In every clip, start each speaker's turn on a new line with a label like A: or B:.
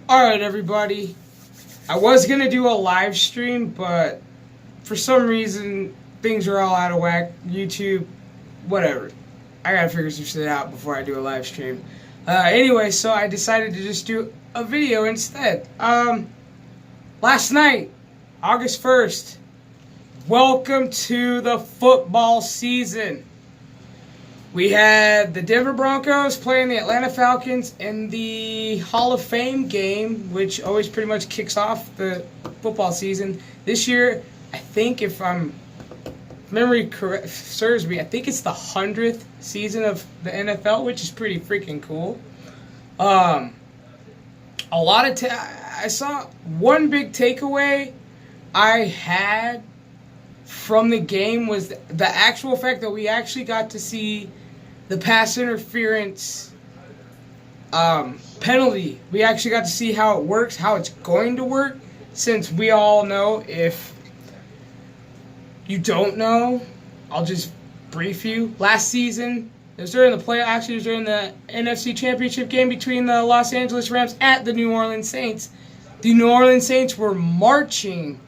A: Alright, everybody. I was going to do a live stream, but for some reason, things are all out of whack. YouTube, whatever. I got to figure some shit out before I do a live stream. Anyway, so I decided to just do a video instead. Last night, August 1st, welcome to the football season. We had the Denver Broncos playing the Atlanta Falcons in the Hall of Fame game, which always pretty much kicks off the football season. This year, I think if memory serves me, I think it's the 100th season of the NFL, which is pretty freaking cool. A lot of I saw one big takeaway I had from the game was the actual fact that we actually got to see the pass interference penalty. We actually got to see how it works, how it's going to work, since we all know. If you don't know, I'll just brief you. Last season, it was during the it was during the NFC Championship game between the Los Angeles Rams at the New Orleans Saints. The New Orleans Saints were marching,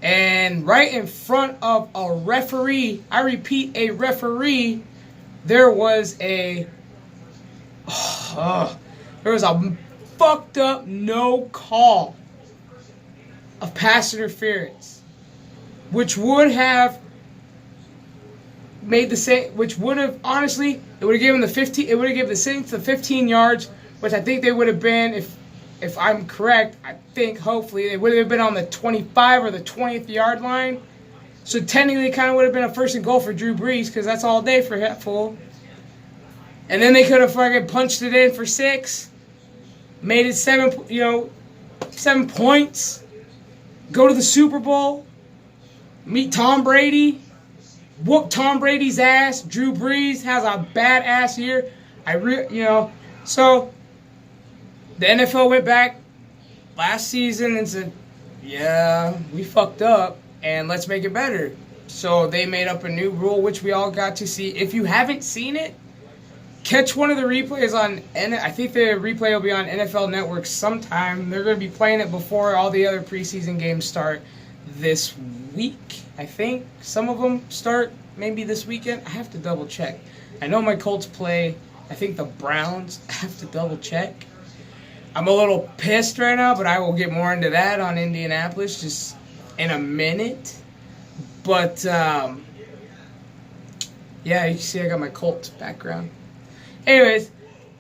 A: and right in front of a referee, I repeat, a referee, there was a fucked up no call of pass interference, which would have made the same. Which would have honestly, it would have given the 15. It would have given the Saints the 15 yards, which I think they would have been, if I'm correct, I think hopefully they would have been on the 25 or the 20th yard line. So technically, it kind of would have been a first and goal for Drew Brees, because that's all day for that fool. And then they could have fucking punched it in for 6, made it 7 points, go to the Super Bowl, meet Tom Brady, whoop Tom Brady's ass. Drew Brees has a badass year. So the NFL went back last season and said, yeah, we fucked up, and let's make it better. So they made up a new rule, which we all got to see. If you haven't seen it, catch one of the replays on, I think the replay will be on NFL Network sometime. They're going to be playing it before all the other preseason games start this week. I think some of them start maybe this weekend. I have to double check. I know my Colts play, I think the Browns. I have to double check. I'm a little pissed right now, but I will get more into that on Indianapolis just in a minute. But, yeah, you can see I got my Colts background. Anyways,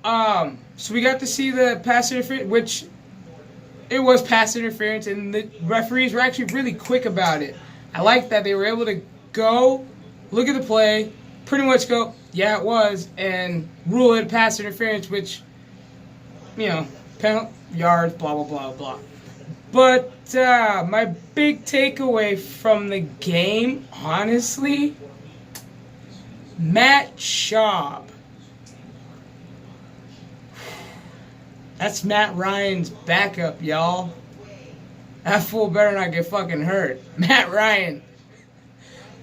A: so we got to see the pass interference, which it was pass interference, and the referees were actually really quick about it. I like that they were able to go, look at the play, pretty much go, yeah, it was, and rule it pass interference, which, penalty, yards, blah, blah, blah, blah. But my big takeaway from the game, honestly, Matt Schaub. That's Matt Ryan's backup, y'all. That fool better not get fucking hurt. Matt Ryan,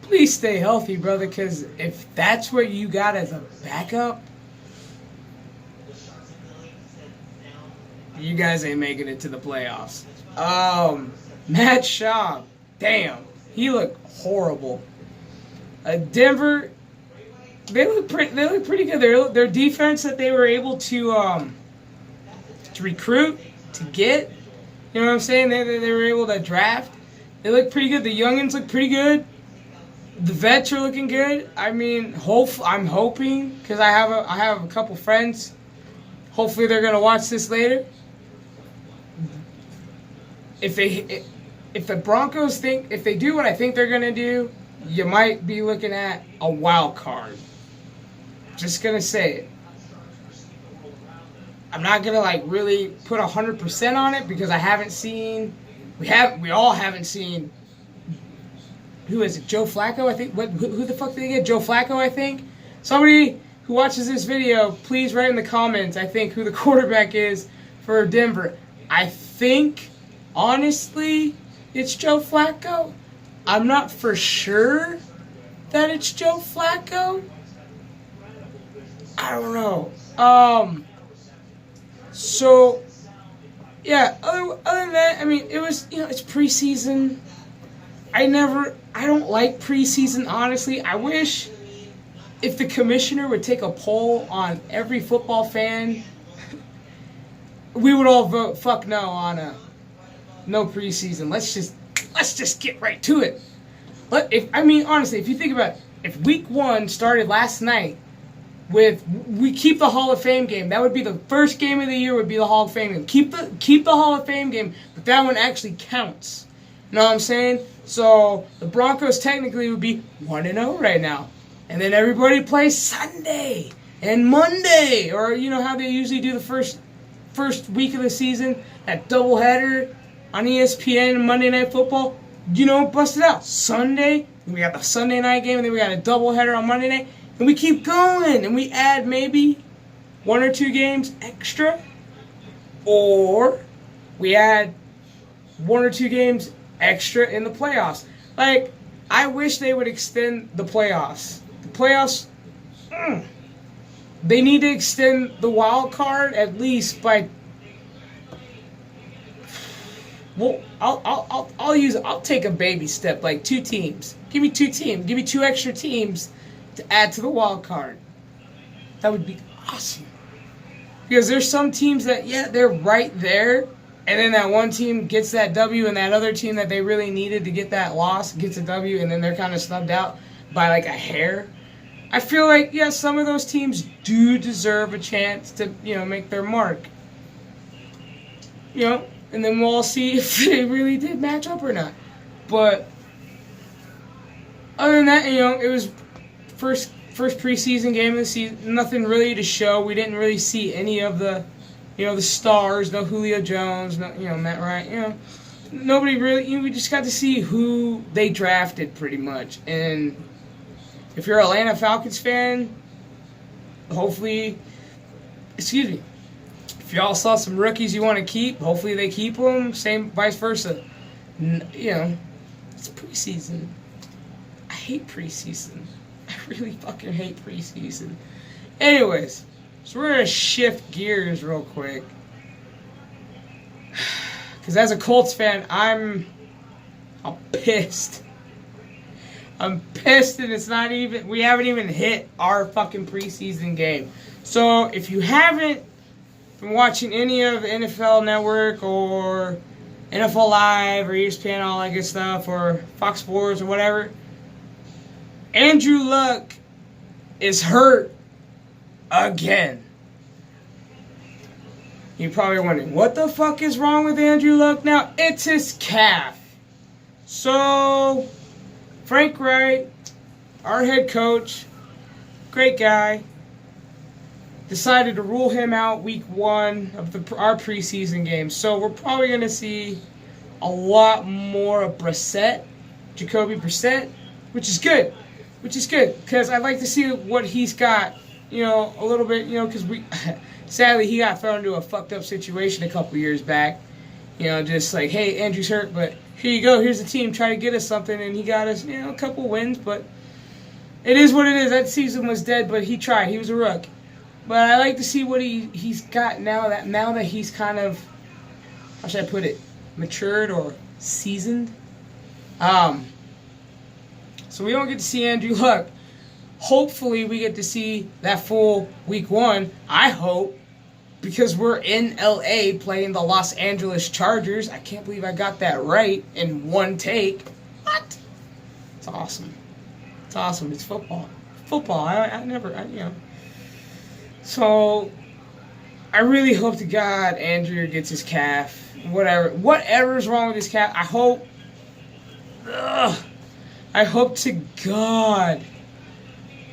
A: please stay healthy, brother, because if that's what you got as a backup, you guys ain't making it to the playoffs. Matt Schaub, damn, he looked horrible. Denver, they look pretty good. Their defense that they were able to recruit, to get, you know what I'm saying? They were able to draft. They look pretty good. The youngins look pretty good. The vets are looking good. I mean, I'm hoping, because I have a couple friends. Hopefully, they're gonna watch this later. If the Broncos if they do what I think they're gonna do, you might be looking at a wild card. Just gonna say it. I'm not gonna really put 100% on it, because I haven't seen. We all haven't seen. Who is it? Joe Flacco, I think. Who the fuck did they get? Joe Flacco, I think. Somebody who watches this video, please write in the comments, I think, who the quarterback is for Denver. I think, honestly, it's Joe Flacco. I'm not for sure that it's Joe Flacco. I don't know. So yeah, other than that, I mean, it was, it's preseason. I don't like preseason, honestly. I wish if the commissioner would take a poll on every football fan, we would all vote fuck no on no preseason. Let's just get right to it. Honestly, if you think about it, if week 1 started last night we keep the Hall of Fame game, that would be the first game of the year, would be the Hall of Fame game. Keep the Hall of Fame game, but that one actually counts. You know what I'm saying? So the Broncos technically would be 1-0 right now. And then everybody plays Sunday and Monday, or how they usually do the first week of the season, that doubleheader on ESPN and Monday Night Football. Bust it out. Sunday, we got the Sunday night game, and then we got a doubleheader on Monday night, and we keep going, and we add maybe 1 or 2 games extra, or we add 1 or 2 games extra in the playoffs. Like, I wish they would extend the playoffs. The playoffs, they need to extend the wild card at least by. Well, I'll take a baby step, like 2 teams. Give me 2 teams. Give me 2 extra teams to add to the wild card. That would be awesome. Because there's some teams that, they're right there, and then that one team gets that W, and that other team that they really needed to get that loss gets a W, and then they're kind of snubbed out by like a hair. I feel like, some of those teams do deserve a chance to, make their mark. And then we'll all see if they really did match up or not. But other than that, it was first preseason game of the season. Nothing really to show. We didn't really see any of the, the stars. No Julio Jones. No, Matt Ryan. Nobody really. We just got to see who they drafted pretty much. And if you're an Atlanta Falcons fan, hopefully, if y'all saw some rookies you want to keep, hopefully they keep them. Same, vice versa. It's preseason. I hate preseason. I really fucking hate preseason. Anyways, so we're going to shift gears real quick. Because as a Colts fan, I'm pissed. I'm pissed, and we haven't even hit our fucking preseason game. So if you haven't been watching any of the NFL Network or NFL Live or ESPN, all that good stuff, or Fox Sports or whatever, Andrew Luck is hurt again. You're probably wondering, what the fuck is wrong with Andrew Luck now? It's his calf. So, Frank Wright, our head coach, great guy, decided to rule him out week 1 of our preseason game. So we're probably going to see a lot more of Jacoby Brissett, which is good. Because I'd like to see what he's got, a little bit, because sadly he got thrown into a fucked up situation a couple years back. Just like, hey, Andrew's hurt, but here you go, here's the team, try to get us something, and he got us, a couple wins, but it is what it is. That season was dead, but he tried. He was a rook. But I like to see what he's got now that he's kind of, how should I put it, matured or seasoned. So we don't get to see Andrew Luck. Hopefully we get to see that full week 1. I hope, because we're in LA playing the Los Angeles Chargers. I can't believe I got that right in one take. What? It's awesome. It's awesome. It's football. So, I really hope to God Andrew gets his calf. Whatever's wrong with his calf, I hope to God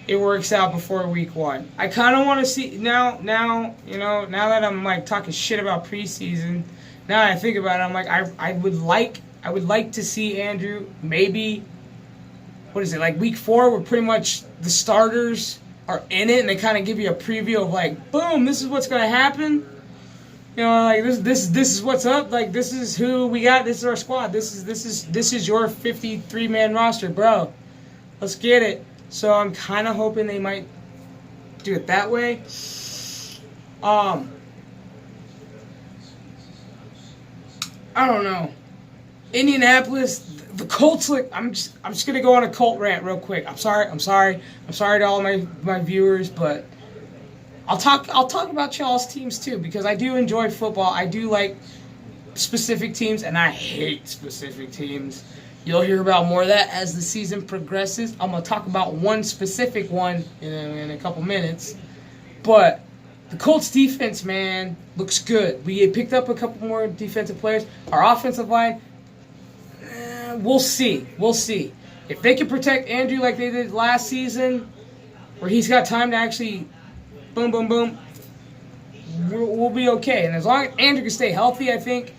A: it works out before week 1. I kind of want to see, now that I'm like talking shit about preseason, now that I think about it, I'm like, I would like to see Andrew maybe, what is it, like week 4 where pretty much the starters are in it, and they kind of give you a preview of like, boom, this is what's going to happen. Like this is what's up. Like, this is who we got. This is our squad. This is your 53-man roster, bro. Let's get it. So I'm kind of hoping they might do it that way. I don't know. Indianapolis, the Colts look. I'm just gonna go on a Colt rant real quick. I'm sorry to all my viewers, but I'll talk about y'all's teams too, because I do enjoy football. I do like specific teams, and I hate specific teams. You'll hear about more of that as the season progresses. I'm gonna talk about one specific one in a couple minutes, but the Colts defense, man, looks good. We picked up a couple more defensive players. Our offensive line, we'll see. We'll see. If they can protect Andrew like they did last season, where he's got time to actually boom, boom, boom, we'll be okay. And as long as Andrew can stay healthy, I think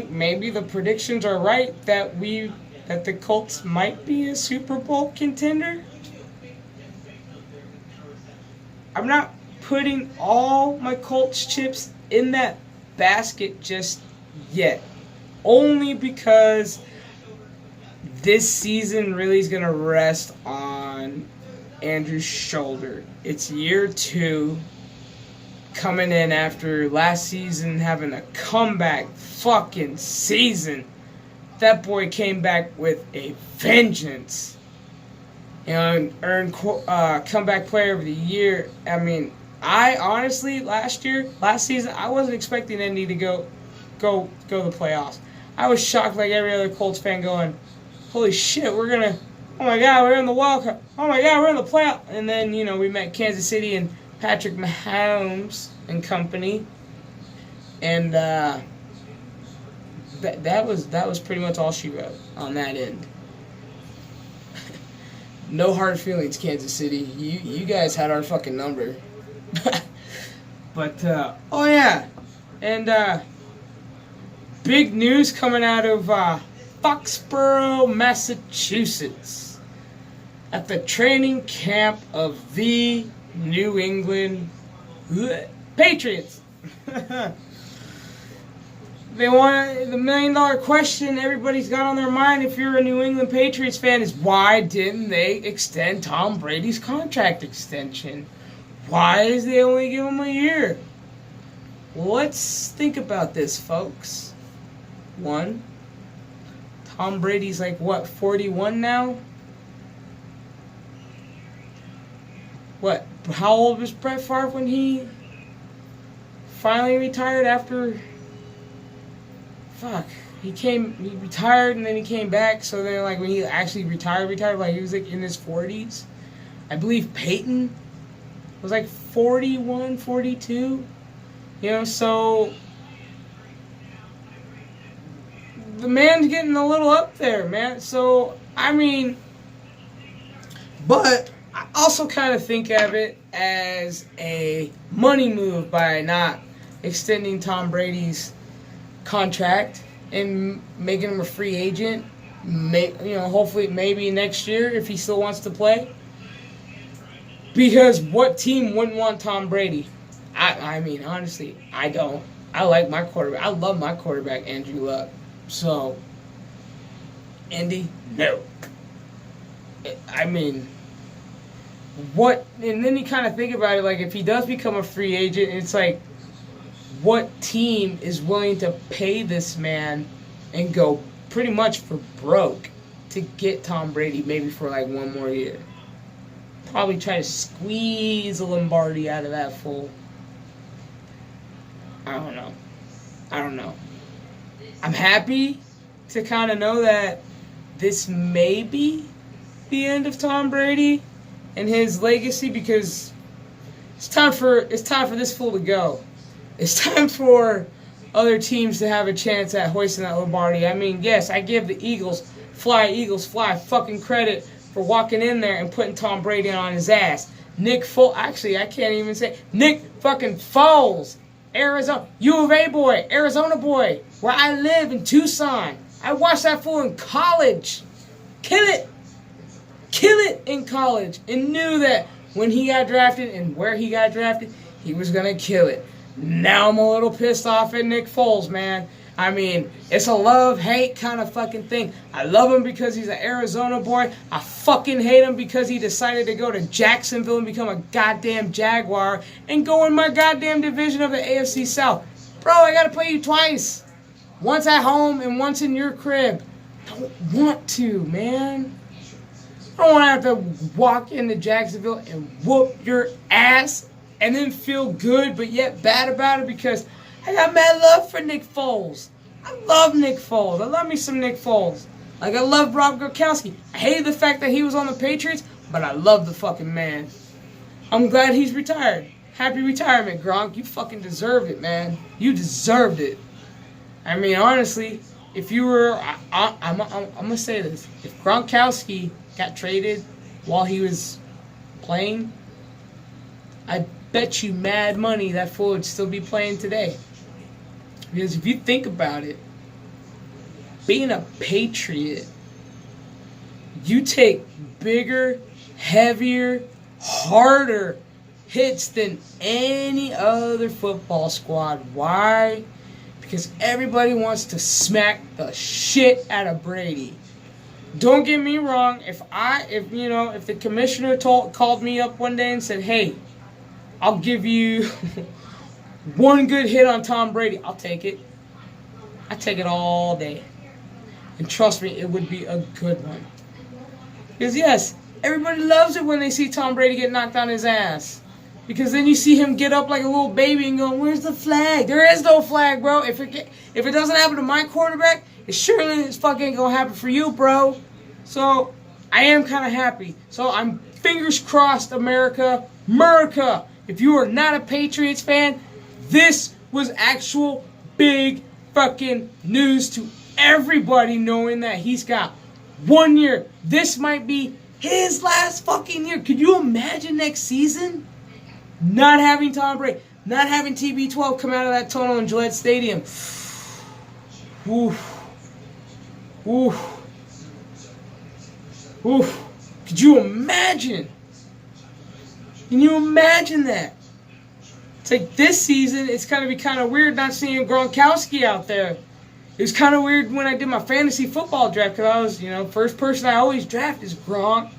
A: maybe the predictions are right that the Colts might be a Super Bowl contender. I'm not putting all my Colts chips in that basket just yet. Only because this season really is going to rest on Andrew's shoulder. It's year 2 coming in after last season having a comeback fucking season. That boy came back with a vengeance. And earned comeback player of the year. I mean, I honestly last season, I wasn't expecting Indy to go the playoffs. I was shocked like every other Colts fan, going, holy shit, oh my God, we're in the wild card. Oh my God, we're in the playoff. And then, we met Kansas City and Patrick Mahomes and company. And that was pretty much all she wrote on that end. No hard feelings, Kansas City. You guys had our fucking number. But, oh yeah. And, big news coming out of Foxborough, Massachusetts. At the training camp of the New England Patriots. They want the $1 million question everybody's got on their mind if you're a New England Patriots fan is, why didn't they extend Tom Brady's contract extension? Why is they only give him a year? Let's think about this, folks. 1, Tom Brady's like, what, 41 now? What, how old was Brett Favre when he finally retired after... Fuck. He retired and then he came back. So then, like, when he actually retired, like, he was, like, in his 40s. I believe Peyton was, like, 41, 42. So... the man's getting a little up there, man. So, I mean... But, I also kind of think of it as a money move by not extending Tom Brady's contract and making him a free agent. Hopefully maybe next year if he still wants to play. Because what team wouldn't want Tom Brady? I mean, honestly, I don't. I like my quarterback. I love my quarterback, Andrew Luck. So, Indy, no. I mean, what? And then you kind of think about it, like, if he does become a free agent, it's like, what team is willing to pay this man and go pretty much for broke to get Tom Brady maybe for like one more year? Probably try to squeeze a Lombardi out of that fool. I don't know. I'm happy to kind of know that this may be the end of Tom Brady and his legacy, because it's time for this fool to go. It's time for other teams to have a chance at hoisting that Lombardi. I mean, yes, I give the Eagles fly fucking credit for walking in there and putting Tom Brady on his ass. Nick fucking Foles, Arizona, U of A boy, Arizona boy, where I live in Tucson. I watched that fool in college. Kill it in college, and knew that when he got drafted and where he got drafted, he was going to kill it. Now I'm a little pissed off at Nick Foles, man. I mean, it's a love-hate kind of fucking thing. I love him because he's an Arizona boy. I fucking hate him because he decided to go to Jacksonville and become a goddamn Jaguar and go in my goddamn division of the AFC South. Bro, I gotta play you twice. Once at home and once in your crib. Don't want to, man. I don't want to have to walk into Jacksonville and whoop your ass and then feel good but yet bad about it because I got mad love for Nick Foles. I love Nick Foles. I love me some Nick Foles. Like, I love Rob Gronkowski. I hated the fact that he was on the Patriots, but I love the fucking man. I'm glad he's retired. Happy retirement, Gronk. You fucking deserved it, man. You deserved it. I mean, honestly, if you were... I'm going to say this. If Gronkowski got traded while he was playing, I bet you mad money that fool would still be playing today. Because if you think about it, being a Patriot, you take bigger, heavier, harder hits than any other football squad. Why? Because everybody wants to smack the shit out of Brady. Don't get me wrong. If the commissioner called me up one day and said, "Hey, I'll give you one good hit on Tom Brady," I'll take it. I take it all day. And trust me, it would be a good one. Because yes, everybody loves it when they see Tom Brady get knocked on his ass. Because then you see him get up like a little baby and go, "Where's the flag?" There is no flag, bro. If it doesn't happen to my quarterback, it surely is fucking gonna happen for you, bro. So I am kind of happy. So I'm fingers crossed, America. If you are not a Patriots fan, this was actual big fucking news to everybody, knowing that he's got 1 year. This might be his last fucking year. Could you imagine next season? Not having Tom Brady, not having TB12 come out of that tunnel in Gillette Stadium. Oof. Oof. Oof. Could you imagine? Can you imagine that? It's like this season, it's going to be kind of weird not seeing Gronkowski out there. It was kind of weird when I did my fantasy football draft because I was, first person I always draft is Gronk.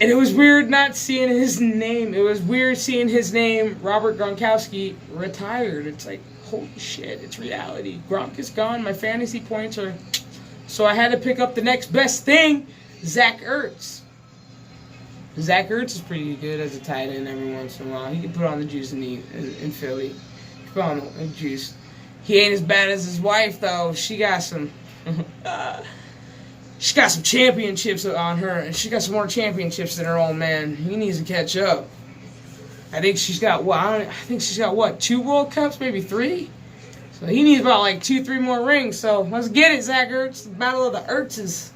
A: And it was weird not seeing his name. It was weird seeing his name, Robert Gronkowski, retired. It's like, holy shit, it's reality. Gronk is gone. My fantasy points are... So I had to pick up the next best thing, Zach Ertz. Zach Ertz is pretty good as a tight end every once in a while. He can put on the juice in Philly. He can put on the juice. He ain't as bad as his wife, though. She got some... She got some championships on her, and she got some more championships than her old man. He needs to catch up. I think she's got what? 2 World Cups, maybe 3. So he needs about like 2-3 more rings. So let's get it, Zach Ertz. The Battle of the Ertzes.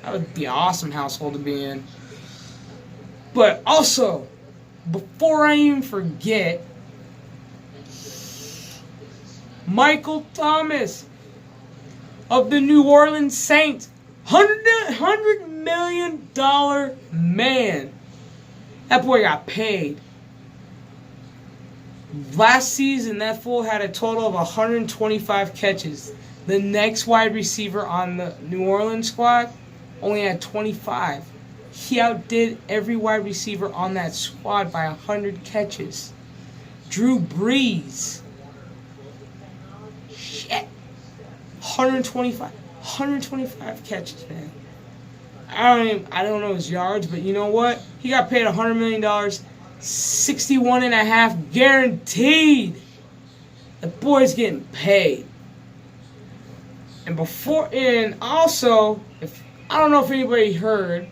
A: That would be an awesome household to be in. But also, before I even forget, Michael Thomas of the New Orleans Saints. $100 million man. That boy got paid. Last season, that fool had a total of 125 catches. The next wide receiver on the New Orleans squad only had 25. He outdid every wide receiver on that squad by 100 catches. Drew Brees. Shit. 125 catches, man. I don't know his yards, but you know what? He got paid $100 million, 61.5 guaranteed. The boy's getting paid. And also, I don't know if anybody heard,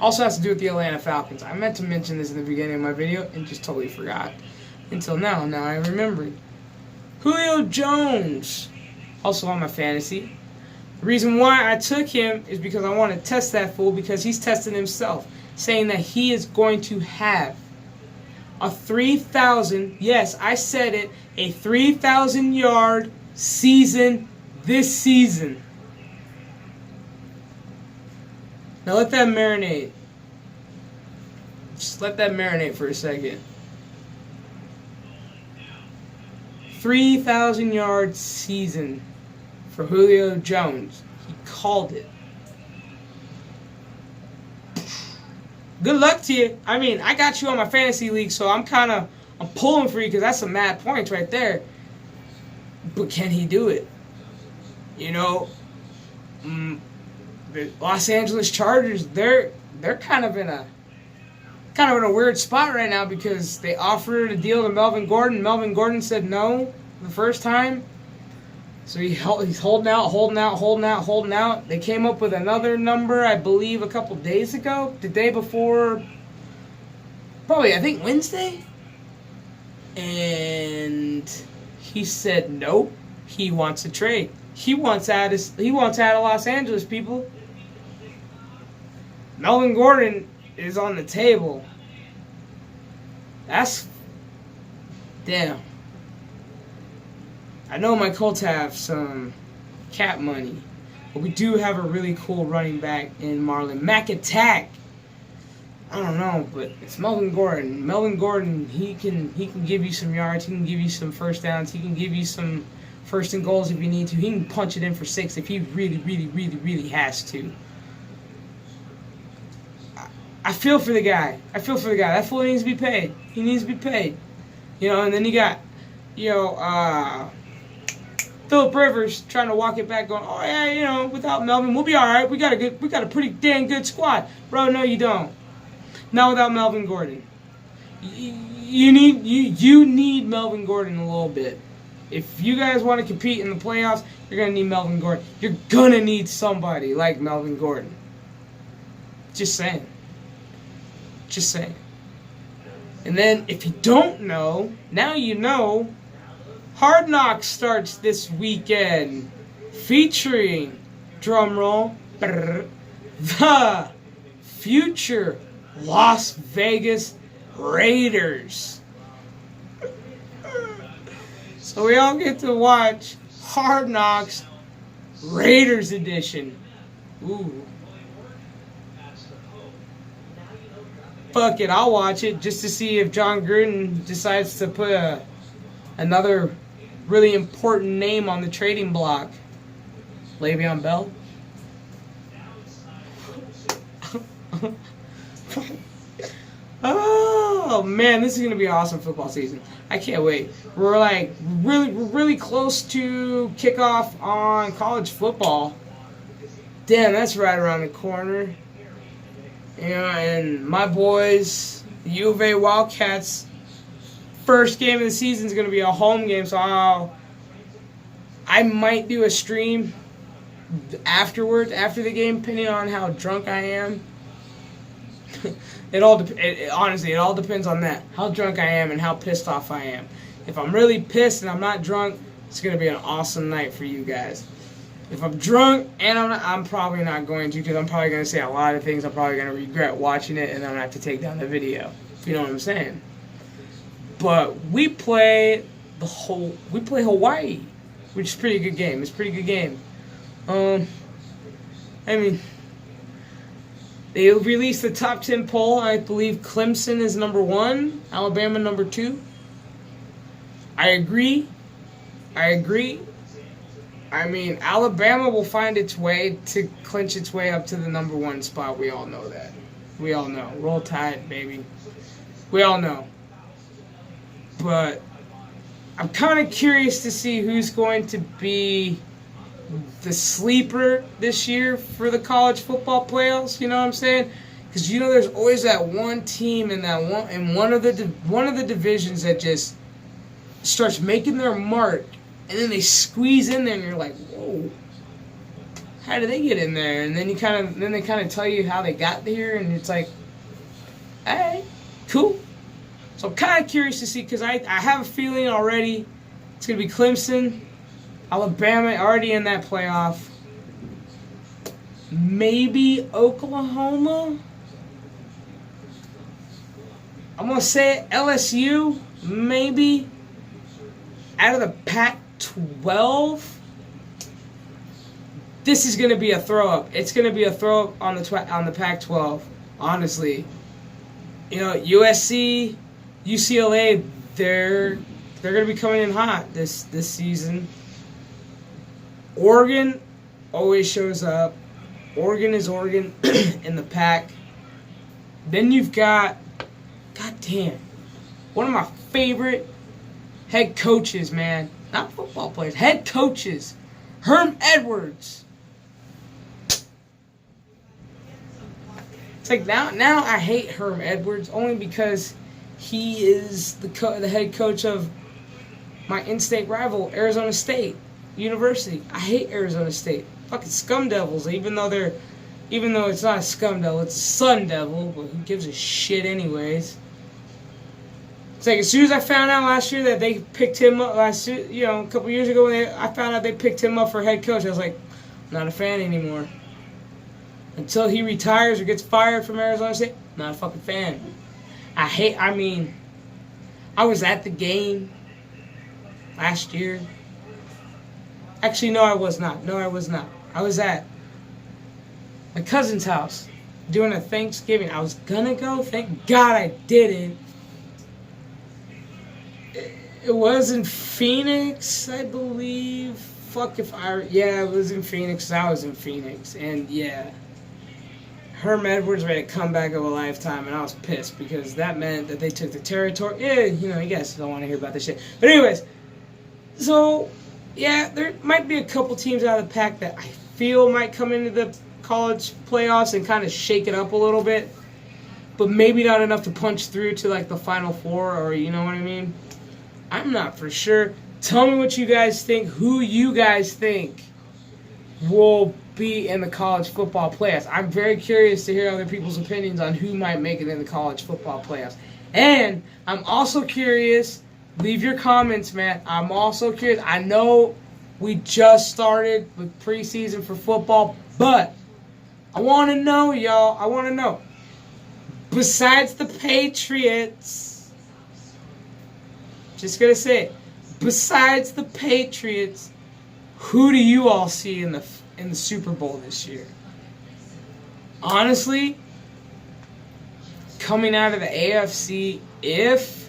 A: also has to do with the Atlanta Falcons. I meant to mention this in the beginning of my video and just totally forgot. Until now I remembered. Julio Jones. Also on my fantasy. The reason why I took him is because I want to test that fool because he's testing himself. Saying that he is going to have a 3,000, yes, I said it, a 3,000 yard season this season. Now let that marinate. Just let that marinate for a second. 3,000 yard season for Julio Jones. He called it. Good luck to you. I mean, I got you on my fantasy league, so I'm pulling for you because that's some mad points right there. but can he do it? You know, the Los Angeles Chargers, they're kind of in a weird spot right now because they offered a deal to Melvin Gordon. Melvin Gordon said no the first time. So he's holding out. They came up with another number, I believe, a couple days ago. The day before, probably, I think, Wednesday. And he said nope. He wants a trade. He wants out of Los Angeles, people. Melvin Gordon is on the table. That's... damn. I know my Colts have some cap money, but we do have a really cool running back in Marlon Mack Attack. I don't know, but it's Melvin Gordon. Melvin Gordon, he can give you some yards. He can give you some first downs. He can give you some first and goals if you need to. He can punch it in for 6 if he really has to. I feel for the guy. That fool needs to be paid. He needs to be paid. You know, and then you got, Phillip Rivers trying to walk it back, going, oh yeah, without Melvin, we'll be all right. We got a pretty dang good squad, bro. No, you don't. Not without Melvin Gordon. You need Melvin Gordon a little bit. If you guys want to compete in the playoffs, you're gonna need Melvin Gordon. You're gonna need somebody like Melvin Gordon. Just saying. And then, if you don't know, now you know. Hard Knocks starts this weekend, featuring, drumroll, the future Las Vegas Raiders. So we all get to watch Hard Knocks Raiders edition. Ooh. Fuck it, I'll watch it just to see if John Gruden decides to put another really important name on the trading block. Le'Veon Bell. Oh man, this is gonna be an awesome football season. I can't wait. We're like really close to kickoff on college football. Damn, that's right around the corner. And my boys, the U of A Wildcats, first game of the season is going to be a home game, so I might do a stream afterwards, after the game, depending on how drunk I am. Honestly, it all depends on that, how drunk I am and how pissed off I am. If I'm really pissed and I'm not drunk, it's going to be an awesome night for you guys. If I'm drunk and I'm probably not going to, because I'm probably going to say a lot of things I'm probably going to regret watching it, and then I'm going to have to take down the video. If you know what I'm saying. But we play Hawaii, which is a pretty good game. It's a pretty good game. I mean, they released the top 10 poll. I believe Clemson is number 1, Alabama number 2. I agree. I mean, Alabama will find its way to clinch its way up to the number 1 spot. We all know that. We all know. Roll Tide, baby. We all know. But I'm kind of curious to see who's going to be the sleeper this year for the college football playoffs. You know what I'm saying? Because there's always that one team in one of the divisions that just starts making their mark, and then they squeeze in there, and you're like, whoa, how did they get in there? And then they kind of tell you how they got there, and it's like, hey, cool. So I'm kind of curious to see, because I have a feeling already it's going to be Clemson, Alabama already in that playoff, maybe Oklahoma. I'm going to say it, LSU, maybe. Out of the Pac-12, this is going to be a throw-up. It's going to be a throw-up on the Pac-12, honestly. USC, UCLA, they're going to be coming in hot this season. Oregon always shows up. Oregon is Oregon in the pack. Then you've got, goddamn, one of my favorite head coaches, man. Not football players. Head coaches. Herm Edwards. It's like now I hate Herm Edwards only because he is the head coach of my in-state rival, Arizona State University. I hate Arizona State. Fucking scum devils. Even though it's not a scum devil, it's a sun devil. But who gives a shit anyways? It's like as soon as I found out last year that they picked him up, a couple years ago when I found out they picked him up for head coach, I was like, I'm not a fan anymore. Until he retires or gets fired from Arizona State, not a fucking fan. I was at the game last year. Actually, no, I was not. I was at my cousin's house doing a Thanksgiving. I was gonna go. Thank God I didn't. It was in Phoenix, I believe. Yeah, it was in Phoenix. I was in Phoenix. And yeah. Herm Edwards made a comeback of a lifetime, and I was pissed because that meant that they took the territory. Yeah, you guys don't want to hear about this shit. But anyways, so, yeah, there might be a couple teams out of the pack that I feel might come into the college playoffs and kind of shake it up a little bit, but maybe not enough to punch through to, like, the Final Four, or you know what I mean? I'm not for sure. Tell me what you guys think, who you guys think will be in the college football playoffs. I'm very curious to hear other people's opinions on who might make it in the college football playoffs. And I'm also curious, leave your comments, man. I'm also curious. I know we just started with preseason for football, but I want to know, y'all. I want to know. Besides the Patriots, just going to say it. Besides the Patriots, who do you all see in the Super Bowl this year? Honestly, coming out of the AFC, if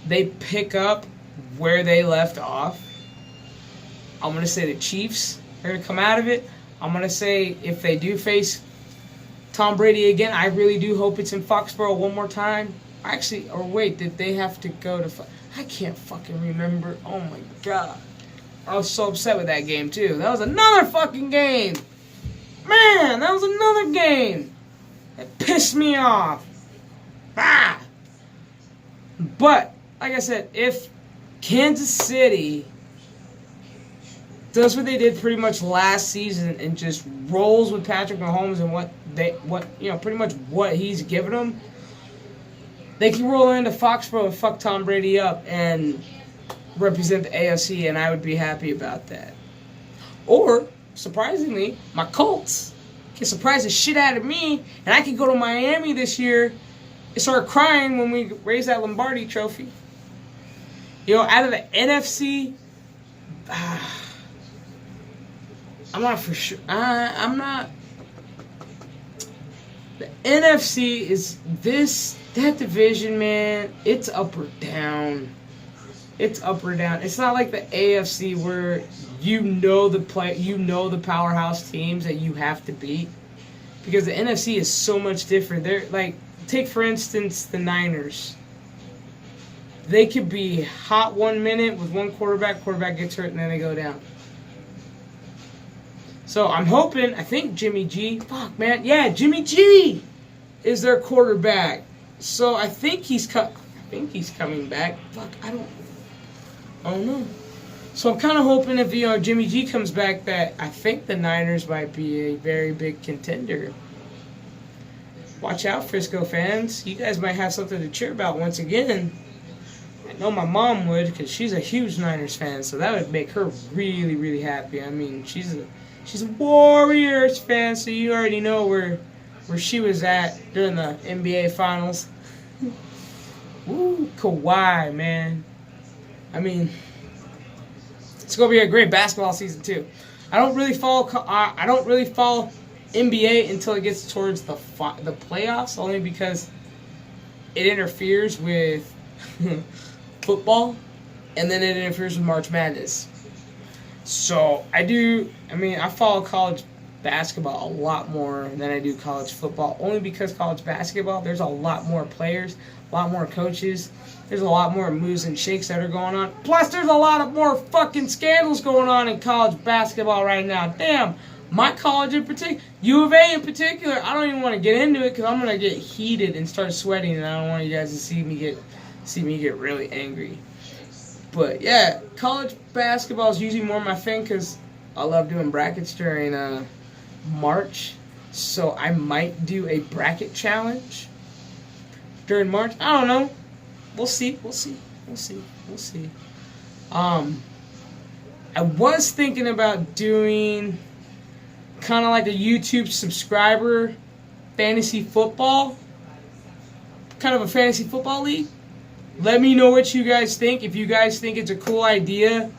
A: they pick up where they left off, I'm going to say the Chiefs are going to come out of it. I'm going to say if they do face Tom Brady again, I really do hope it's in Foxborough one more time. Actually, or wait, did they have to go to... I can't fucking remember. Oh my God. I was so upset with that game, too. That was another fucking game. Man, that was another game. It pissed me off. Ah! But, like I said, if Kansas City does what they did pretty much last season and just rolls with Patrick Mahomes and pretty much what he's given them, they can roll into Foxborough and fuck Tom Brady up and represent the AFC, and I would be happy about that. Or, surprisingly, my Colts can surprise the shit out of me, and I can go to Miami this year and start crying when we raise that Lombardi trophy. Out of the NFC, I'm not for sure. I'm not. The NFC is that division, man. It's up or down. It's up or down. It's not like the AFC where the powerhouse teams that you have to beat, because the NFC is so much different. They're like, take for instance the Niners. They could be hot 1 minute with one quarterback gets hurt, and then they go down. So I'm hoping, I think Jimmy G, Jimmy G is their quarterback. So I think he's coming back. I don't know. So I'm kind of hoping if Jimmy G comes back, that I think the Niners might be a very big contender. Watch out, Frisco fans. You guys might have something to cheer about once again. I know my mom would, because she's a huge Niners fan, so that would make her really, really happy. I mean, she's a Warriors fan, so you already know where she was at during the NBA Finals. Woo, Kawhi, man. I mean, it's gonna be a great basketball season too. I don't really follow NBA until it gets towards the playoffs, only because it interferes with football, and then it interferes with March Madness. So I follow college basketball a lot more than I do college football, only because college basketball, there's a lot more players, a lot more coaches. There's a lot more moves and shakes that are going on. Plus, there's a lot of more fucking scandals going on in college basketball right now. Damn, my college in particular, U of A in particular, I don't even want to get into it because I'm going to get heated and start sweating, and I don't want you guys to see me get really angry. But, yeah, college basketball is usually more my thing because I love doing brackets during March. So I might do a bracket challenge during March. I don't know. We'll see. I was thinking about doing kind of like a YouTube subscriber fantasy football. Kind of a fantasy football league. Let me know what you guys think. If you guys think it's a cool idea,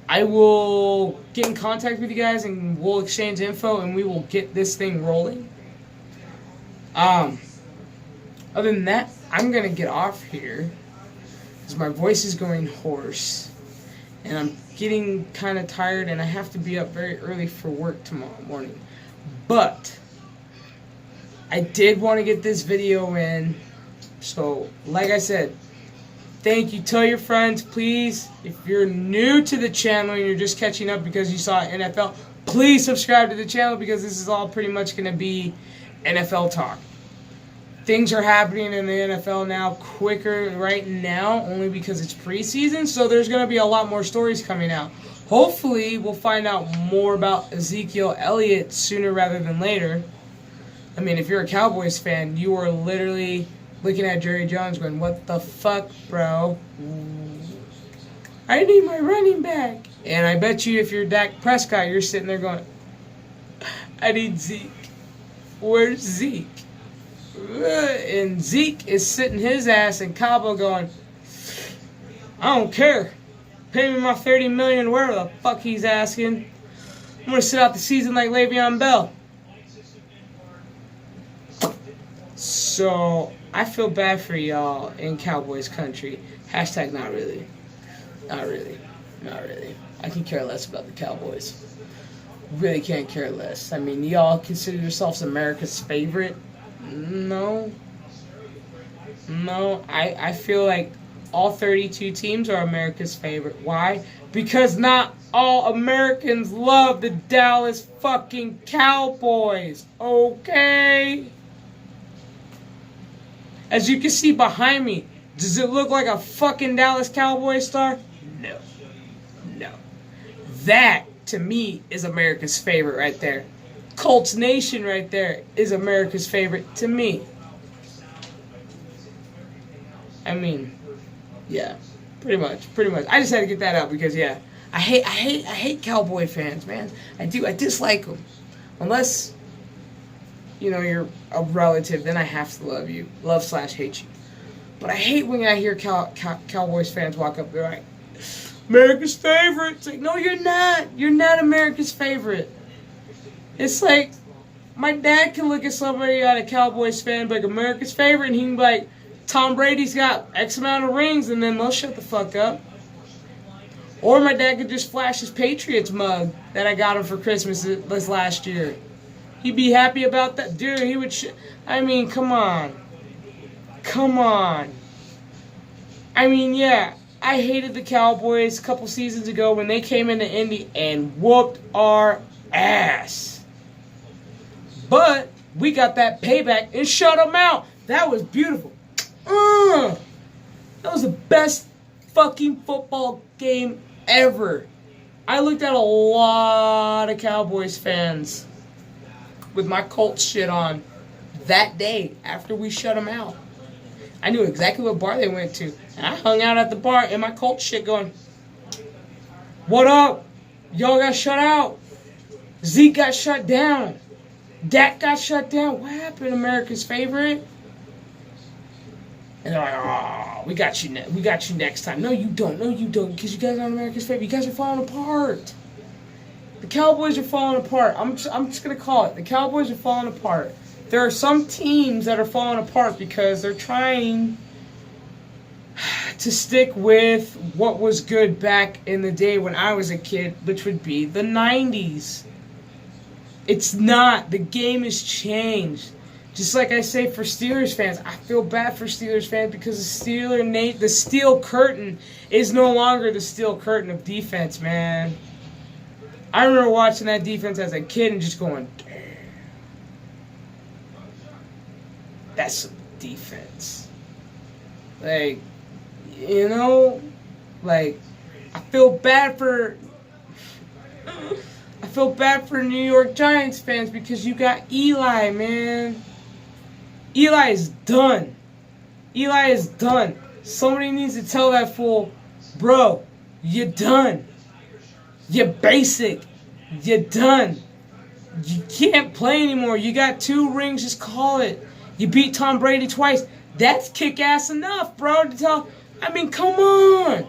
A: I will get in contact with you guys and we'll exchange info and we will get this thing rolling. Other than that, I'm going to get off here because my voice is going hoarse and I'm getting kind of tired and I have to be up very early for work tomorrow morning. But I did want to get this video in. So, like I said, thank you. Tell your friends, please. If you're new to the channel and you're just catching up because you saw NFL, please subscribe to the channel because this is all pretty much going to be NFL talk. Things are happening in the NFL now quicker right now only because it's preseason, so there's going to be a lot more stories coming out. Hopefully, we'll find out more about Ezekiel Elliott sooner rather than later. I mean, if you're a Cowboys fan, you are literally looking at Jerry Jones going, what the fuck, bro? I need my running back. And I bet you if you're Dak Prescott, you're sitting there going, I need Zeke. Where's Zeke? And Zeke is sitting his ass in Cabo going, I don't care. Pay me my $30 million, wherever the fuck he's asking. I'm going to sit out the season like Le'Veon Bell. So, I feel bad for y'all in Cowboys country. Hashtag not really. Not really. Not really. I can care less about the Cowboys. Really can't care less. I mean, y'all consider yourselves America's favorite? No. I feel like all 32 teams are America's favorite. Why? Because not all Americans love the Dallas fucking Cowboys. Okay? As you can see behind me, does it look like a fucking Dallas Cowboys star? No. That, to me, is America's favorite right there. Colts Nation right there is America's favorite to me. I mean, yeah, pretty much. I just had to get that out because, yeah, I hate Cowboy fans, man. I dislike them. Unless, you know, you're a relative, then I have to love you. Love/hate you. But I hate when I hear Cowboys fans walk up, they're like, America's favorite. It's like, no, you're not. You're not America's favorite. It's like, my dad can look at somebody out of Cowboys fan, like America's favorite, and he can be like, Tom Brady's got X amount of rings, and then they'll shut the fuck up. Or my dad could just flash his Patriots mug that I got him for Christmas this last year. He'd be happy about that. Dude, he would I mean, come on. I mean, yeah, I hated the Cowboys a couple seasons ago when they came into Indy and whooped our ass. But we got that payback and shut them out. That was beautiful. That was the best fucking football game ever. I looked at a lot of Cowboys fans with my Colts shit on that day after we shut them out. I knew exactly what bar they went to. And I hung out at the bar in my Colts shit going, what up? Y'all got shut out. Zeke got shut down. Dak got shut down. What happened, America's favorite? And they're like, oh, we got you next time. No, you don't, because you guys aren't America's favorite. You guys are falling apart. The Cowboys are falling apart. I'm just going to call it. The Cowboys are falling apart. There are some teams that are falling apart because they're trying to stick with what was good back in the day when I was a kid, which would be the 90s. It's not. The game has changed. Just like I say for Steelers fans, I feel bad for Steelers fans because the steel curtain is no longer the steel curtain of defense, man. I remember watching that defense as a kid and just going, damn, that's some defense. Like, you know, like, I feel bad for New York Giants fans because you got Eli, man. Eli is done. Eli is done. Somebody needs to tell that fool, bro, you're done. You're basic. You're done. You can't play anymore. You got 2 rings, just call it. You beat Tom Brady twice. That's kick-ass enough, bro, to tell. I mean, come on.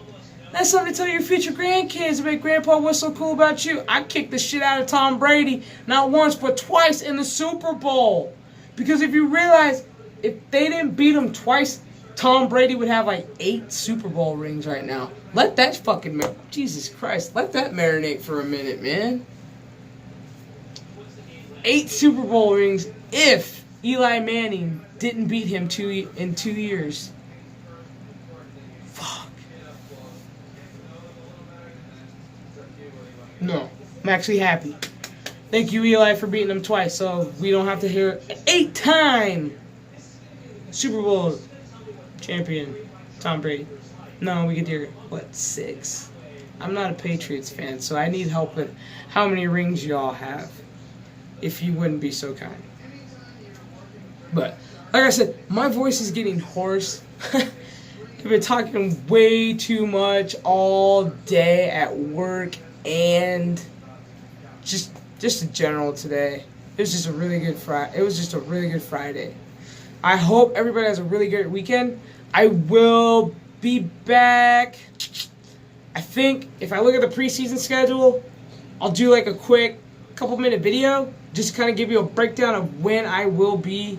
A: That's something to tell your future grandkids about. Grandpa, what's so cool about you? I kicked the shit out of Tom Brady, not once, but twice in the Super Bowl. Because if you realize, if they didn't beat him twice, Tom Brady would have like 8 Super Bowl rings right now. Let that fucking Jesus Christ, let that marinate for a minute, man. 8 Super Bowl rings if Eli Manning didn't beat him in 2 years. Fuck. No, I'm actually happy. Thank you, Eli, for beating him twice, so we don't have to hear 8-time Super Bowl champion Tom Brady. No, we get to hear, 6? I'm not a Patriots fan, so I need help with how many rings y'all have, if you wouldn't be so kind. But, like I said, my voice is getting hoarse. I've been talking way too much all day at work and just in general today. It was just a really good Friday. I hope everybody has a really good weekend. I will be back. I think if I look at the preseason schedule, I'll do like a quick couple-minute video, just kind of give you a breakdown of when I will be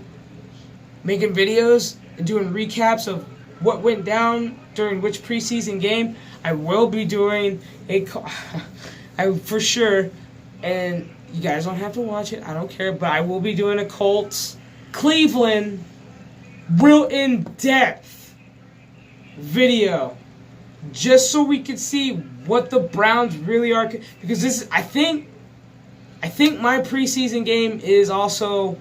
A: making videos and doing recaps of what went down during which preseason game. I will be doing for sure, and you guys don't have to watch it, I don't care, but I will be doing a Colts Cleveland real in-depth video just so we can see what the Browns really are, because this is, I think my preseason game is also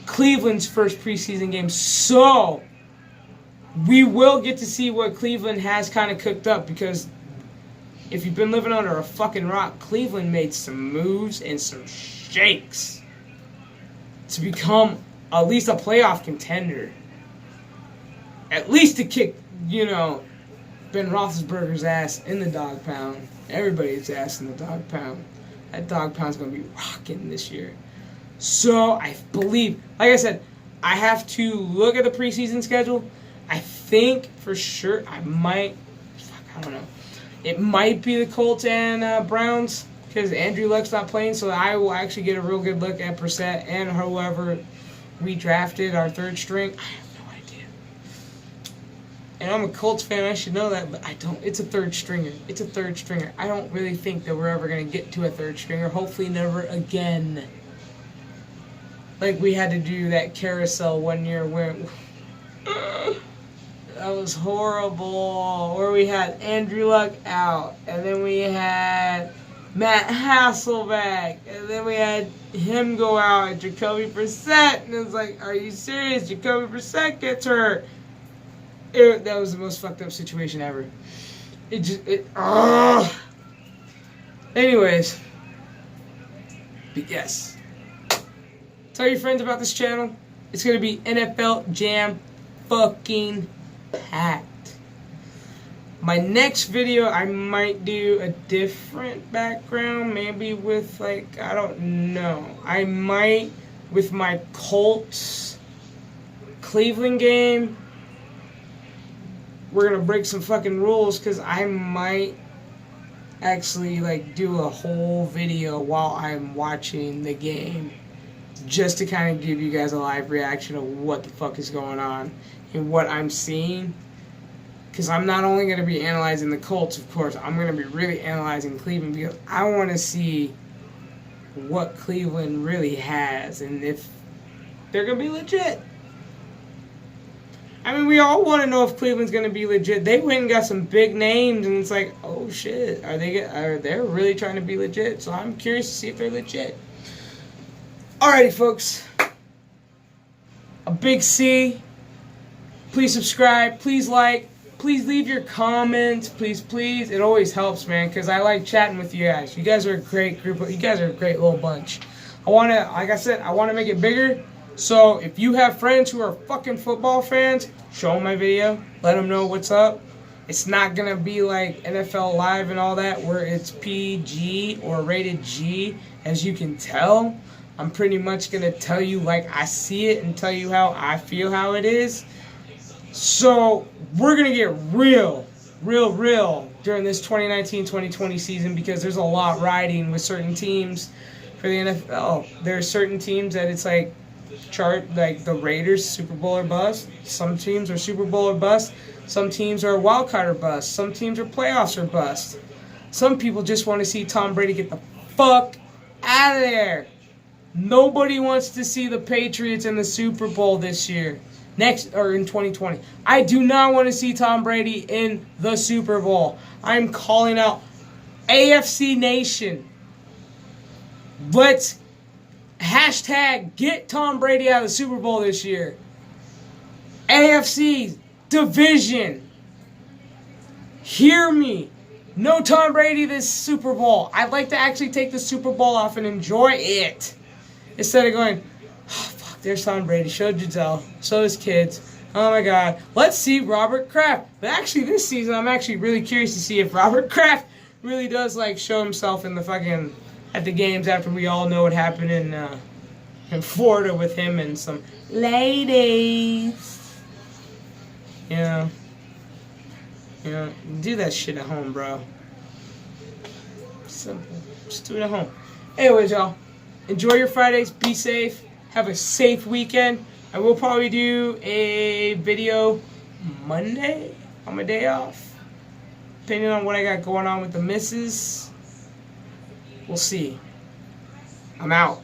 A: Cleveland's first preseason game, so we will get to see what Cleveland has kind of cooked up, because if you've been living under a fucking rock, Cleveland made some moves and some shakes to become at least a playoff contender. At least to kick, Ben Roethlisberger's ass in the dog pound. Everybody's ass in the dog pound. That dog pound's going to be rocking this year. So, I believe, like I said, I have to look at the preseason schedule. I think for sure I don't know. It might be the Colts and Browns because Andrew Luck's not playing, so I will actually get a real good look at Brissett and whoever we drafted, our third string. I have no idea. And I'm a Colts fan, I should know that, but I don't. It's a third stringer. I don't really think that we're ever going to get to a third stringer. Hopefully never again. Like we had to do that carousel one year where... That was horrible. Where we had Andrew Luck out, and then we had Matt Hasselbeck, and then we had him go out, and Jacoby Brissett, and it's like, are you serious? Jacoby Brissett gets hurt. That was the most fucked up situation ever. Anyways, but yes. Tell your friends about this channel. It's gonna be NFL Jam fucking packed. My next video, I might do a different background, maybe with I don't know. I might with my Colts Cleveland game. We're gonna break some fucking rules because I might actually do a whole video while I'm watching the game, just to kind of give you guys a live reaction of what the fuck is going on and what I'm seeing. Because I'm not only going to be analyzing the Colts, of course, I'm going to be really analyzing Cleveland, because I want to see what Cleveland really has, and if they're going to be legit. I mean, we all want to know if Cleveland's going to be legit. They went and got some big names, and it's like, oh shit, are they really trying to be legit? So I'm curious to see if they're legit. Alrighty, folks. A big C. Please subscribe. Please like. Please leave your comments. Please, please. It always helps, man, because I like chatting with you guys. You guys are a great group. You guys are a great little bunch. I want to, like I said, I want to make it bigger. So if you have friends who are fucking football fans, show them my video. Let them know what's up. It's not going to be like NFL Live and all that where it's PG or rated G. As you can tell, I'm pretty much going to tell you like I see it and tell you how I feel how it is. So we're going to get real during this 2019-2020 season because there's a lot riding with certain teams for the NFL. There are certain teams that it's like like the Raiders, Super Bowl or bust. Some teams are Super Bowl or bust. Some teams are wild card or bust. Some teams are playoffs or bust. Some people just want to see Tom Brady get the fuck out of there. Nobody wants to see the Patriots in the Super Bowl this year. In 2020. I do not want to see Tom Brady in the Super Bowl. I'm calling out AFC Nation. Let's hashtag get Tom Brady out of the Super Bowl this year. AFC division. Hear me. No Tom Brady this Super Bowl. I'd like to actually take the Super Bowl off and enjoy it. Instead of going, oh, fuck, there's Tom Brady. Show Giselle. Show his kids. Oh my God. Let's see Robert Kraft. But actually this season I'm actually really curious to see if Robert Kraft really does like show himself in the fucking at the games after we all know what happened in Florida with him and some ladies. You know, do that shit at home, bro. Simple. Just do it at home. Anyways, y'all, enjoy your Fridays. Be safe. Have a safe weekend. I will probably do a video Monday on my day off, depending on what I got going on with the missus. We'll see. I'm out.